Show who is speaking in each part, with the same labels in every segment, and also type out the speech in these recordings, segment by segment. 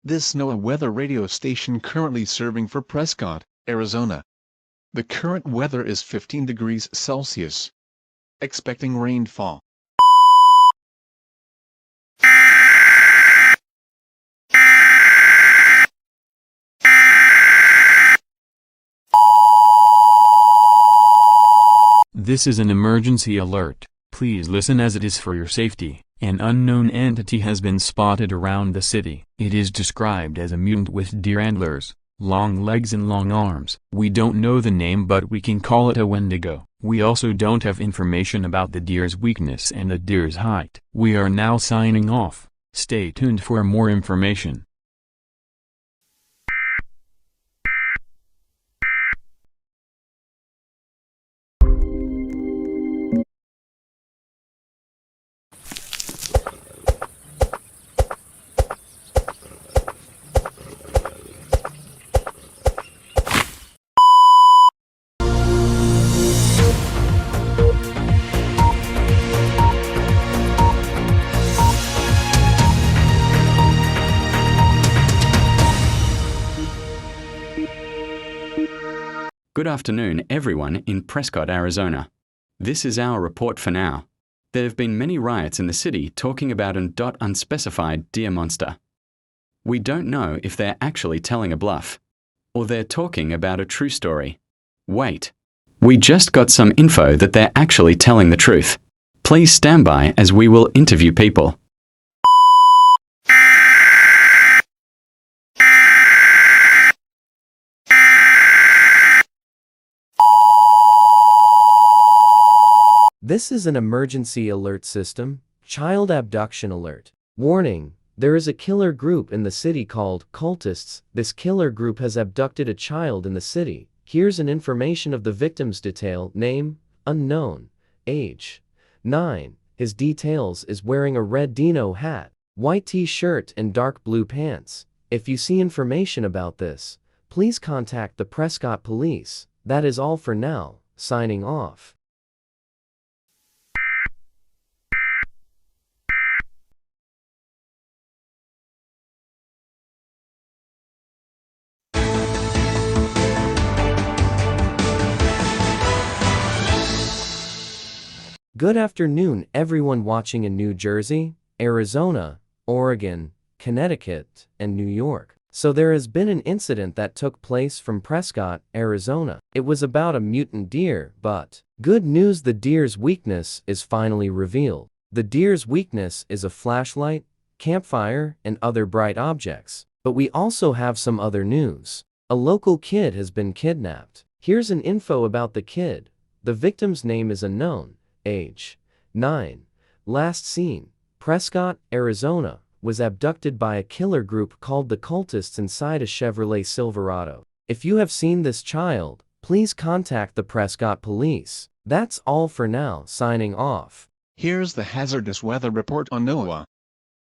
Speaker 1: This NOAA weather radio station currently serving for Prescott, Arizona. The current weather is 15 degrees Celsius. Expecting rainfall.
Speaker 2: This is an emergency alert. Please listen as it is for your safety. An unknown entity has been spotted around the city. It is described as a mutant with deer antlers, long legs and long arms. We don't know the name, but we can call it a Wendigo. We also don't have information about the deer's weakness and the deer's height. We are now signing off. Stay tuned for more information.
Speaker 3: Good afternoon, everyone in Prescott, Arizona. This is our report for now. There have been many riots in the city talking about an unspecified deer monster. We don't know if they're actually telling a bluff, or they're talking about a true story. Wait. We just got some info that they're actually telling the truth. Please stand by as we will interview people.
Speaker 4: This is an emergency alert system, child abduction alert. Warning, there is a killer group in the city called cultists. This killer group has abducted a child in the city. Here's an information of the victim's detail: name, unknown, age, 9. His details is wearing a red dino hat, white t-shirt and dark blue pants. If you see information about this, please contact the Prescott Police. That is all for now, signing off. Good afternoon, everyone watching in New Jersey, Arizona, Oregon, Connecticut, and New York. So there has been an incident that took place from Prescott, Arizona. It was about a mutant deer, but good news, the deer's weakness is finally revealed. The deer's weakness is a flashlight, campfire, and other bright objects. But we also have some other news. A local kid has been kidnapped. Here's an info about the kid. The victim's name is unknown. Age, 9. Last seen, Prescott, Arizona, was abducted by a killer group called the Cultists inside a Chevrolet Silverado. If you have seen this child, please contact the Prescott Police. That's all for now, signing off.
Speaker 1: Here's the hazardous weather report on NOAA.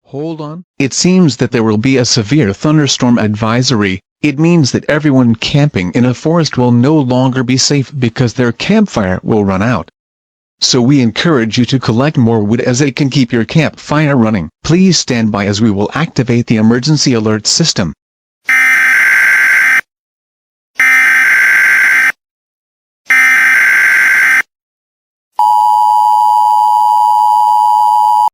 Speaker 1: Hold on. It seems that there will be a severe thunderstorm advisory. It means that everyone camping in a forest will no longer be safe because their campfire will run out. So we encourage you to collect more wood as it can keep your campfire running. Please stand by as we will activate the emergency alert system.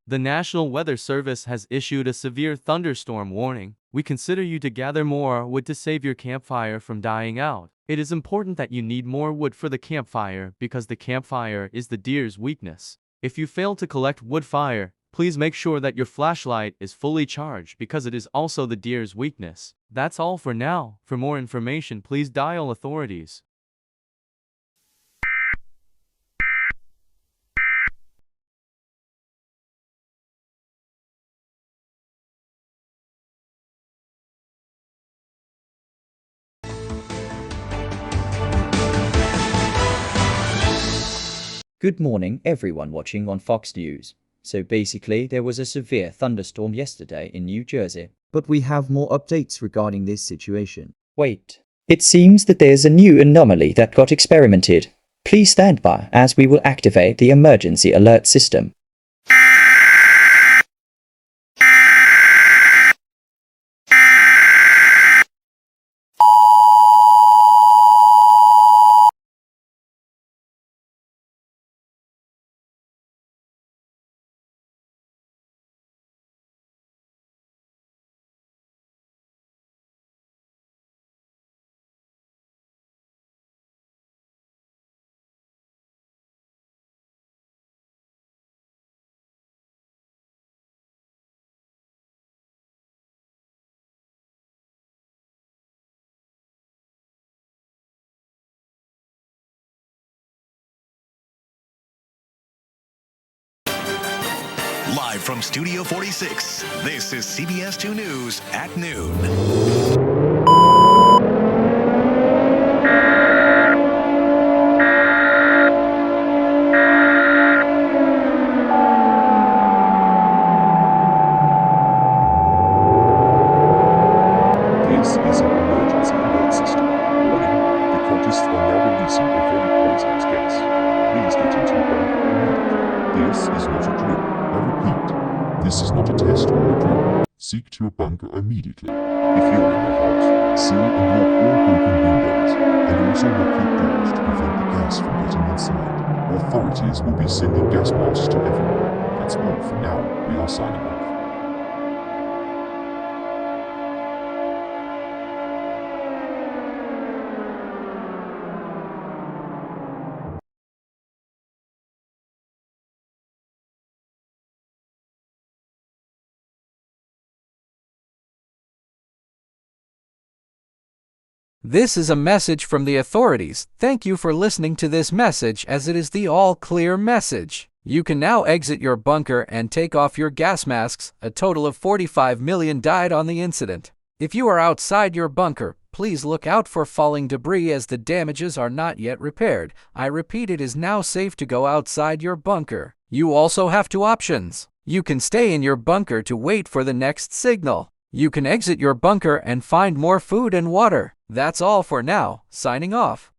Speaker 5: The National Weather Service has issued a severe thunderstorm warning. We consider you to gather more wood to save your campfire from dying out. It is important that you need more wood for the campfire because the campfire is the deer's weakness. If you fail to collect wood fire, please make sure that your flashlight is fully charged because it is also the deer's weakness. That's all for now. For more information, please dial authorities.
Speaker 6: Good morning, everyone watching on Fox News. So basically, there was a severe thunderstorm yesterday in New Jersey. But we have more updates regarding this situation. Wait. It seems that there's a new anomaly that got experimented. Please stand by as we will activate the emergency alert system.
Speaker 7: Live from Studio 46, this is CBS 2 News at noon.
Speaker 8: This is an emergency alert system. Warning, the cultists are now releasing a very poisonous gas. Please get into your bunker immediately. This is not a drill. I repeat, this is not a test or a drill. Seek to your bunker immediately. If you're in your house, seal and lock all broken windows, and also lock your doors to prevent the gas from getting inside. Authorities will be sending gas masks to everyone. That's all for now. We are signing off.
Speaker 9: This is a message from the authorities. Thank you for listening to this message, as it is the all-clear message. You can now exit your bunker and take off your gas masks. A total of 45 million died on the incident. If you are outside your bunker, please look out for falling debris as the damages are not yet repaired. I repeat, it is now safe to go outside your bunker. You also have two options. You can stay in your bunker to wait for the next signal. You can exit your bunker and find more food and water. That's all for now. Signing off.